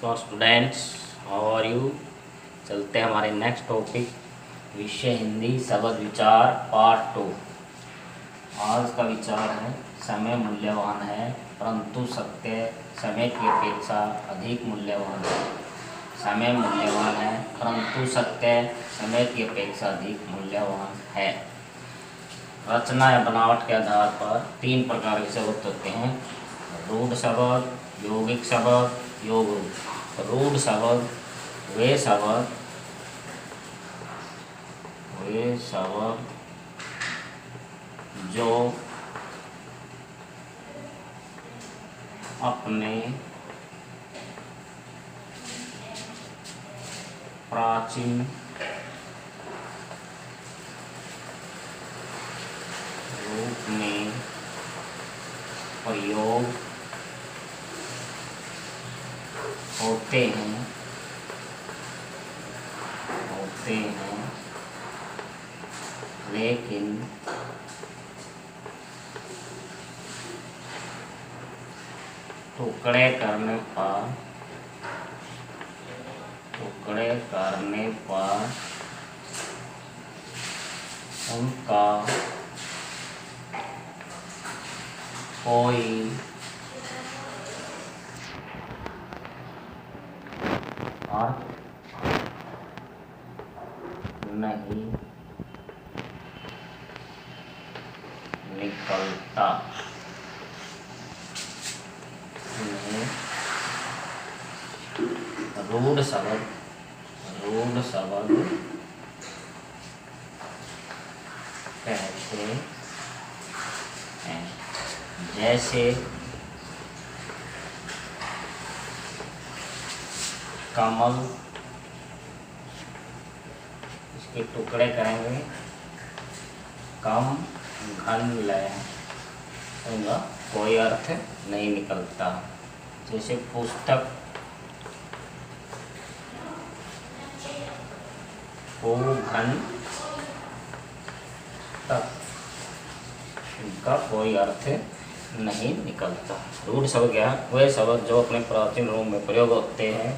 नमस्कार students, how are you. चलते हैं हमारे नेक्स्ट टॉपिक, विषय हिंदी शब्द विचार पार्ट 2। आज का विचार है समय मूल्यवान है परंतु सत्य समय की अपेक्षा अधिक मूल्यवान है। समय मूल्यवान है परंतु सत्य समय की अपेक्षा अधिक मूल्यवान है। रचना या बनावट के आधार पर 3 प्रकार के शब्द होते हैं: रूढ़ शब्द, यौगिक शब्द, योग रूप। रूढ़ शब्द वे शब्द जो अपने प्राचीन रूप में प्रयोग होते हैं लेकिन टुकड़े करने पर उनका कोई अर्थ नहीं निकलता। रूढ़ शब्द कहते हैं। जैसे कमल, इसके टुकड़े करेंगे, कम घन लय, उनका कोई अर्थ नहीं निकलता। जैसे पुस्तक, घन तक, इनका कोई अर्थ नहीं निकलता। रूढ़ शब्द क्या है? वे शब्द जो अपने प्राचीन रूप में प्रयोग होते हैं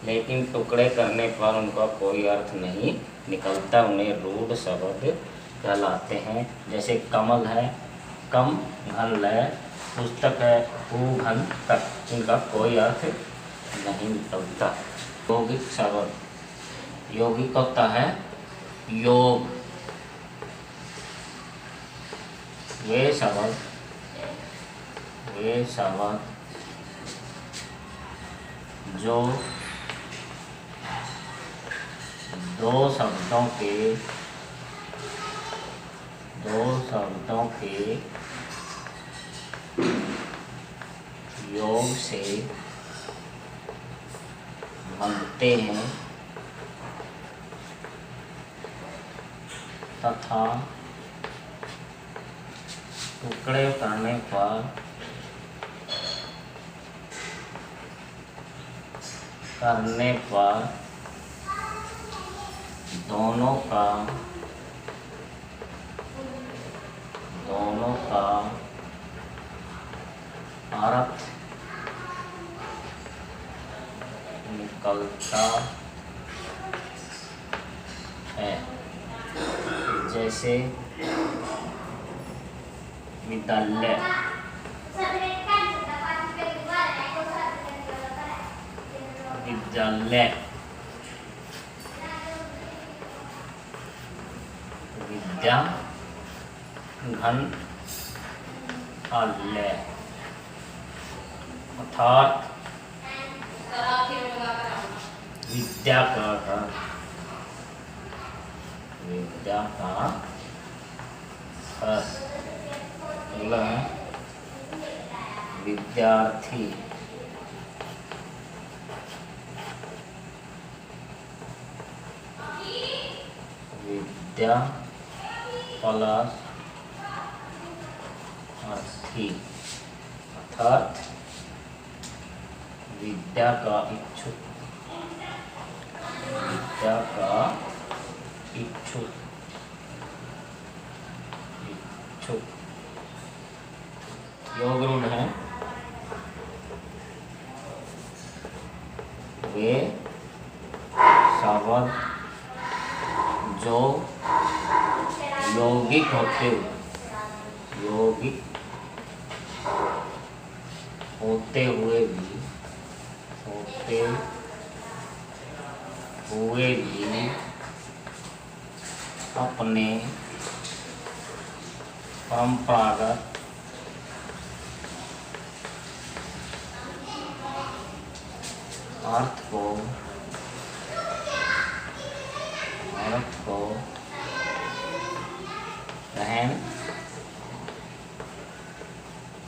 लेकिन टुकड़े करने पर उनका कोई अर्थ नहीं निकलता, उन्हें रूढ़ शब्द कहलाते हैं। जैसे कमल है, कम घन लय, पुस्तक है, घन तक, इनका कोई अर्थ नहीं निकलता। यौगिक शब्द, यौगिक होता है योग। वे शब्द जो दो शब्दों के योग से बनते हैं तथा टुकड़े करने पर दोनों का अर्थ निकलता है। जैसे विद्यालय, विद्या घन लय, अर्थात विद्या का अगला है विद्यार्थी। विद्या प्लस अर्थी, अर्थात विद्या का इच्छुक, योग रूढ़ है वे शब्द जो यौगिक होते हुए भी अपने परंपरागत अर्थ को ग्रहण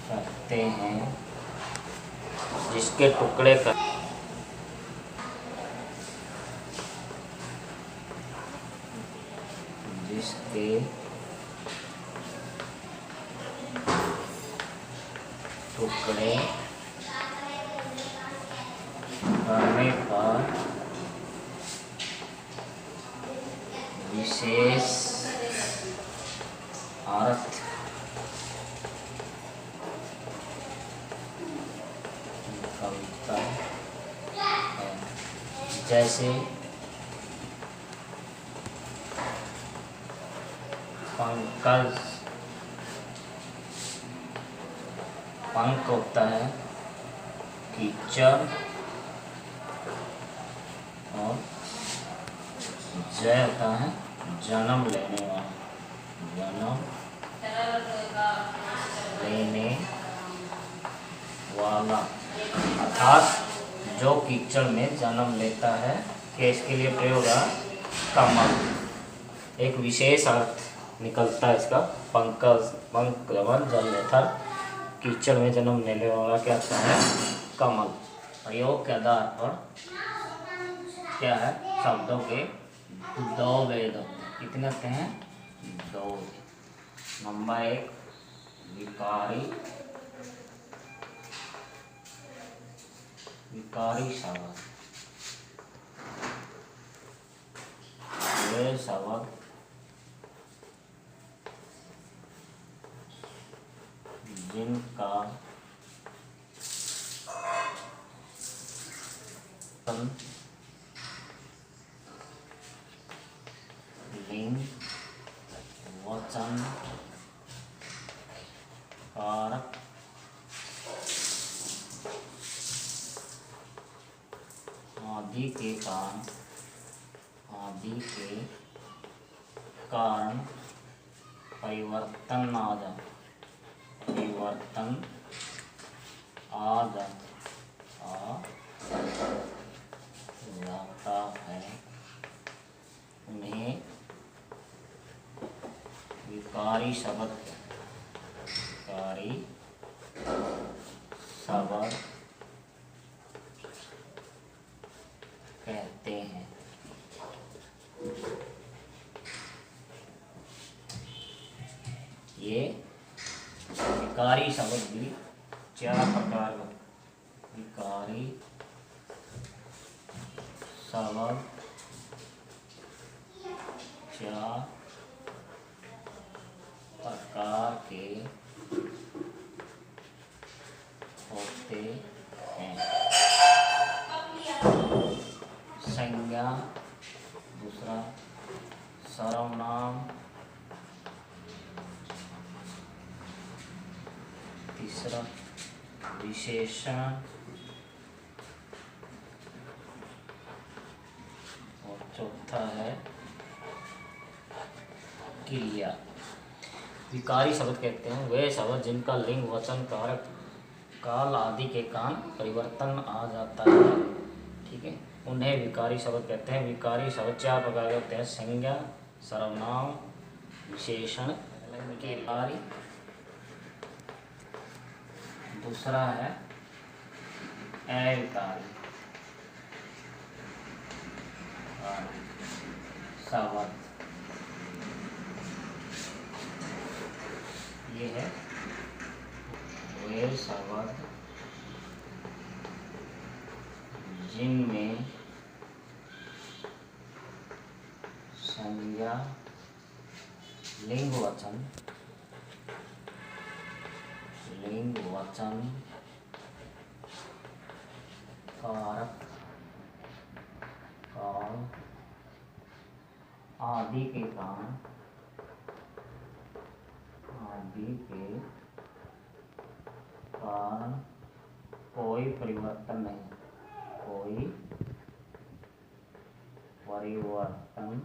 करते हैं, जिसके टुकड़े करने पर विशेष अर्थ निकलता है, जैसे पंख होता है कीचड़, और जय होता है जन्म लेने वाला, अर्थात जो कीचड़ में जन्म लेता है कि इसके लिए प्रयोग है कमल। एक विशेष अर्थ निकलता है इसका। पंख जल लेता कीचड़ में जन्म लेने वाला क्या होता है कमल। प्रयोग के आधार पर क्या है शब्दों के दो भेद होते हैं। कितने होते हैं? दो। नंबर 1 विकारी शब्द। वे शब्द जिनका लिंग वचन कारक आदि के कारण परिवर्तन आ जाता है, उन्हें विकारी शब्द कहते हैं। ये विकारी शब्द भी 4 प्रकार का विकारी शब्द 4 प्रकार के होते हैं। संज्ञा, दूसरा सर्वनाम, तीसरा विशेषण और चौथा है क्रिया। विकारी शब्द कहते हैं वे शब्द जिनका लिंग वचन कारक काल आदि के कारण परिवर्तन आ जाता है। ठीक है, उन्हें विकारी शब्द कहते हैं। विकारी शब्द 4 प्रकार के होते हैं। संज्ञा, सर्वनाम, विशेषण, क्रिया। दूसरा है अविकारी शब्द। ये है वे शब्द जिनमें संज्ञा, लिंग वचन कारक आदि के कारण, आदि के कारण कोई परिवर्तन नहीं, कोई परिवर्तन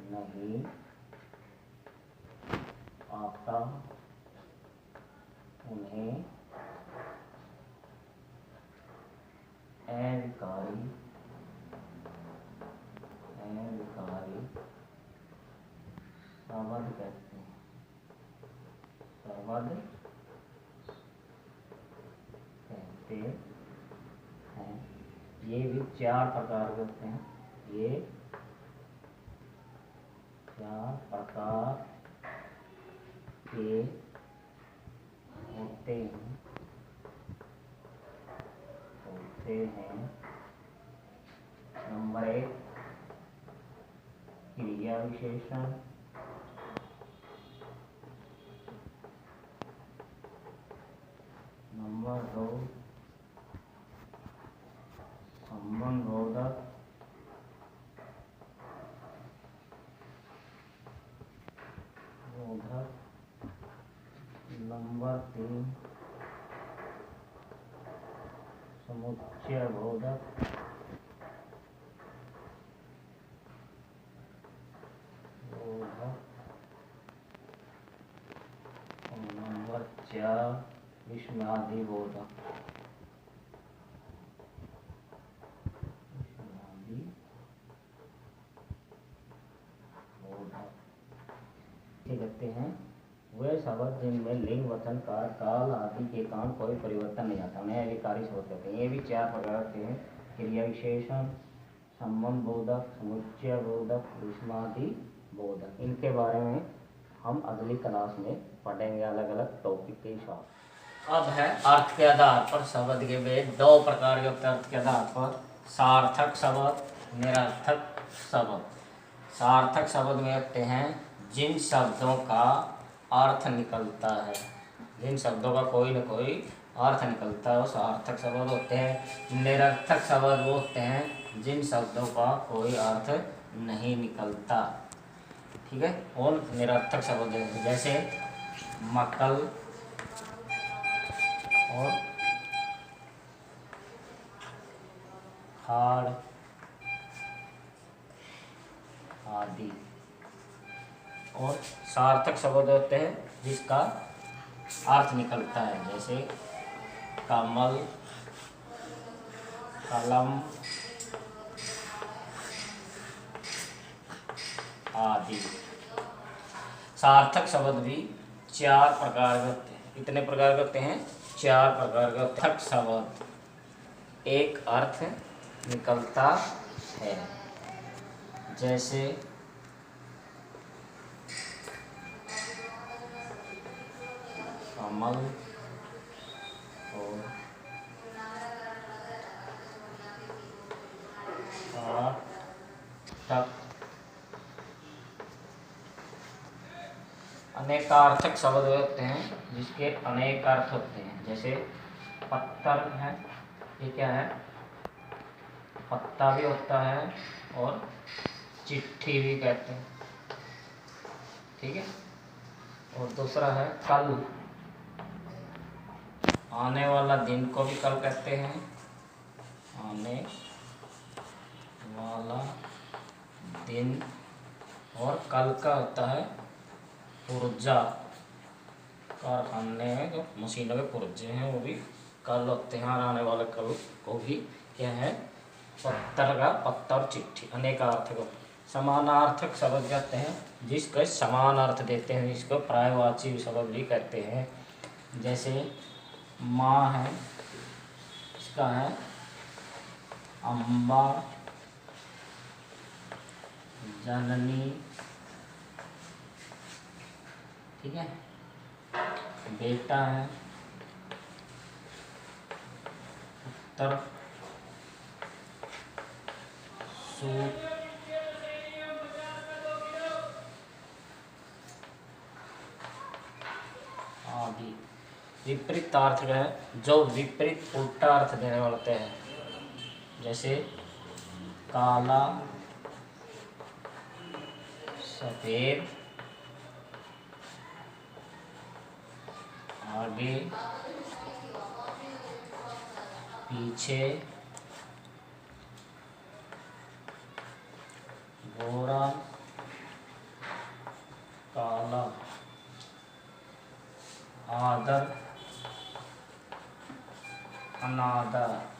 नहीं आता, उन्हें अविकारी शब्द कहते हैं, शब्द कहते हैं। ये भी 4 प्रकार के होते हैं, ये 4 प्रकार के होते हैं। नंबर 1 क्रिया विशेषण, नंबर 2 संबंध बोधक, नंबर 3 समुच्चय बोधक, और नंबर 4 विस्मयादि बोधक। कहते हैं वे शब्द जिनमें लिंग, वचन, कार, काल आदि के कारण कोई परिवर्तन नहीं आता, उन्हें अविकारी शब्द कहते हैं। ये भी 4 प्रकार के हैं, क्रिया विशेषण, संबंध बोधक, समुच्चय बोधक, विस्मयादि बोधक। इनके बारे में हम अगली क्लास में पढ़ेंगे अलग अलग टॉपिक के हिसाब। अब है अर्थ के आधार पर शब्द के भेद। 2 प्रकार के होते हैं अर्थ के आधार पर, सार्थक शब्द, निरर्थक शब्द। सार्थक शब्द में होते हैं जिन शब्दों का अर्थ निकलता है, जिन शब्दों का कोई न कोई अर्थ निकलता है वो सार्थक शब्द होते हैं। निरर्थक शब्द वो होते हैं जिन शब्दों का कोई अर्थ नहीं निकलता, ठीक है। और निरर्थक शब्द जैसे मक्कल और खाड़ आदि। और सार्थक शब्द होते हैं जिसका अर्थ निकलता है, जैसे कमल, कलम आदि। सार्थक शब्द भी 4 प्रकार के होते हैं। कितने प्रकार के होते हैं? 4 प्रकार के होते हैं। शब्द एक अर्थ निकलता है, जैसे कमल और सार्थक। अनेकार्थक शब्द होते हैं जिसके अनेक अर्थ होते हैं, जैसे पत्थर है, ये क्या है? पत्ता भी होता है और चिट्ठी भी कहते हैं, ठीक है। और दूसरा है कल, आने वाला दिन को भी कल कहते हैं, आने वाला दिन। और कल का होता है पुर्जा, कारखाने में जो मशीनों के पुर्जे हैं वो भी कल होते हैं। और आने वाले कल को भी क्या है? पत्थर का पत्ता और चिट्ठी। अनेकार्थक। समानार्थक शब्द कहते हैं जिसको समान अर्थ देते हैं, जिसको पर्यायवाची शब्द भी कहते हैं, जैसे माँ है, इसका है अम्बा, जननी, ठीक है। बेटा है उत्तर, सूप आदि। विपरीत अर्थ है जो विपरीत उल्टा अर्थ देने वाले होते हैं, जैसे काला सफेद, आगे पीछे, गोरा काला, आदर अनादर।